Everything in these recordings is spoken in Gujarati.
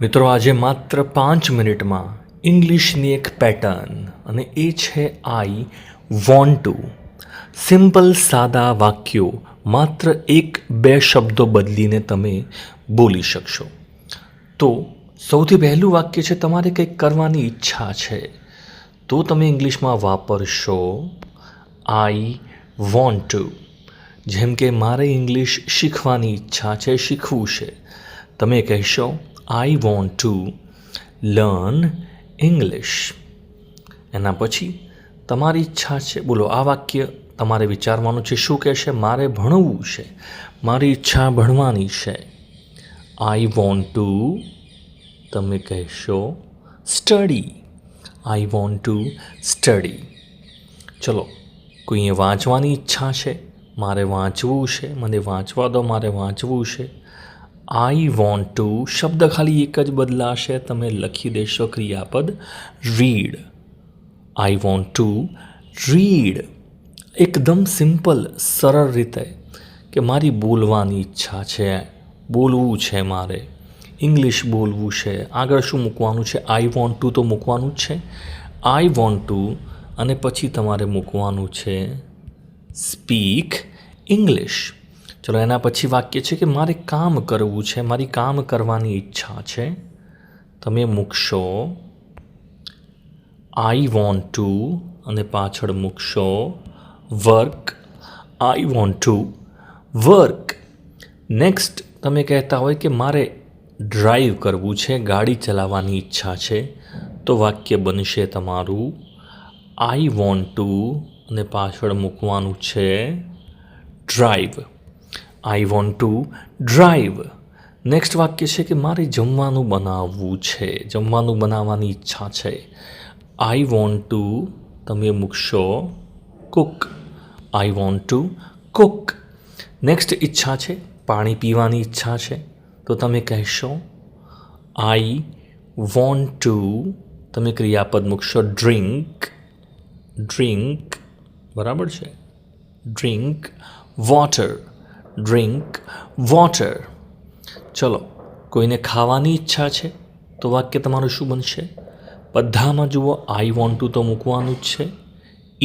મિત્રો આજે માત્ર 5 મિનિટમાં ઇંગ્લિશની એક પેટર્ન અને એ છે આઈ વોન્ટ ટુ. સિમ્પલ સાદા વાક્યો માત્ર 1-2 શબ્દો બદલીને તમે બોલી શકશો. તો સૌથી પહેલું વાક્ય છે તમારે કંઈક કરવાની ઈચ્છા છે તો તમે ઇંગ્લિશમાં વાપરશો આઈ વોન્ટ ટુ. જેમ કે મારે ઇંગ્લિશ શીખવાની ઈચ્છા છે, શીખવું છે, તમે કહેશો આઈ વોન્ટ ટુ લર્ન ઇંગ્લિશ. એના પછી તમારી ઈચ્છા છે, બોલો આ વાક્ય તમારે વિચારવાનું છે. શું કહેશે? મારે ભણવું છે, મારી ઈચ્છા ભણવાની છે. આઈ વોન્ટ ટુ, તમે કહેશો study. I want to study. ચલો, કોઈએ વાંચવાની ઈચ્છા છે, મારે વાંચવું છે, મને વાંચવા દો, મારે વાંચવું છે. આઈ વોન્ટ ટુ શબ્દ ખાલી એક જ બદલાશે, તમે લખી દેશો ક્રિયાપદ રીડ. આઈ વોન્ટ ટુ રીડ. એકદમ સિમ્પલ, સરળ રીતે કે મારી બોલવાની ઈચ્છા છે, બોલવું છે, મારે ઇંગ્લિશ બોલવું છે. આગળ શું મૂકવાનું છે? આઈ વોન્ટ ટુ તો મૂકવાનું જ છે. આઈ વોન્ટ ટુ અને પછી તમારે મૂકવાનું છે સ્પીક ઇંગ્લિશ. ચલો, એના પછી વાક્ય છે કે મારે કામ કરવું છે, મારી કામ કરવાની ઈચ્છા છે. તમે મૂકશો આઈ વોન્ટ ટુ અને પાછળ મૂકશો work. I want to work. Next તમે કહેતા હોય કે મારે ડ્રાઈવ કરવું છે, ગાડી ચલાવવાની ઈચ્છા છે, તો વાક્ય બનશે તમારું આઈ વોન્ટ ટુ અને પાછળ મૂકવાનું છે drive. I want to drive. Next વાક્ય છે કે મારે જમવાનું બનાવવું છે, જમવાનું બનાવવાની ઈચ્છા છે. આઈ વોન્ટ ટુ, તમે મૂકશો Cook. I want to cook. Next ઈચ્છા છે, પાણી પીવાની ઈચ્છા છે, તો તમે કહેશો આઈ વોન્ટ ટુ, તમે ક્રિયાપદ મૂકશો ડ્રિંક. ડ્રિંક, બરાબર છે, ડ્રિંક વોટર. Drink water. ચલો, કોઈને ખાવાની ઈચ્છા છે તો વાક્ય તમારું શું બનશે? બધામાં જુઓ આઈ વોન્ટ ટુ તો મૂકવાનું જ છે.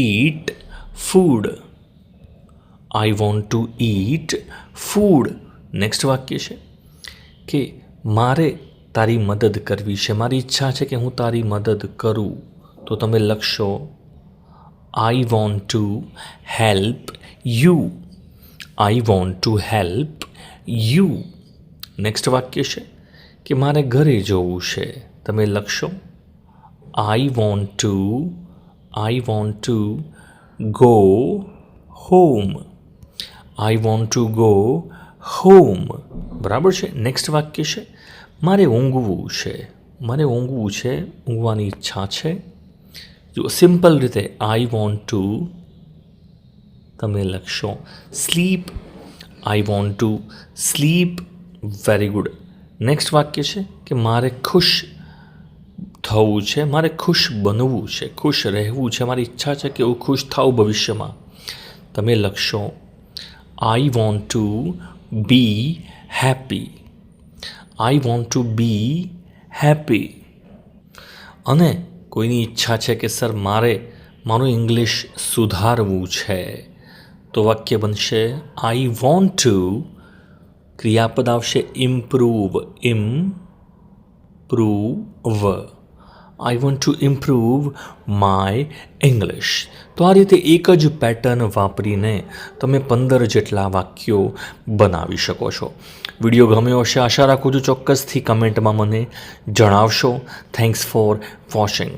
Eat food. I want to eat food. Next વાક્ય છે કે મારે તારી મદદ કરવી છે, મારી ઈચ્છા છે કે હું તારી મદદ કરું, તો તમે લખશો આઈ want to help you. I want to help you. Next વાક્ય છે કે મારે ઘરે જવું છે, તમે લખશો આઈ want to go home. I want to go home. બરાબર છે. નેક્સ્ટ વાક્ય છે મારે ઊંઘવું છે, મારે ઊંઘવું છે, ઊંઘવાની ઈચ્છા છે. જો સિમ્પલ રીતે આઈ વોન્ટ ટુ, તમે લખશો sleep. I want to sleep. Very good. Next વાક્ય છે કે મારે ખુશ થવું છે, મારે ખુશ બનવું છે, ખુશ રહેવું છે, મારી ઈચ્છા છે કે હું ખુશ થાઉં ભવિષ્યમાં. તમે લખશો આઈ વોન્ટ ટુ બી હેપી. આઈ વોન્ટ ટુ બી હેપી. અને કોઈની ઈચ્છા છે કે સર મારે મારું ઇંગ્લિશ સુધારવું છે, તો વાક્ય બનશે આઈ વોન્ટ ટુ, ક્રિયાપદ આવશે improve. Improve. I want to improve my English. તો આ રીતે એક જ પેટર્ન વાપરીને તમે 15 જેટલા વાક્યો બનાવી શકો છો. વિડીયો ગમ્યો હશે આશા રાખું છું, ચોક્કસથી કમેન્ટમાં મને જણાવશો. Thanks for watching.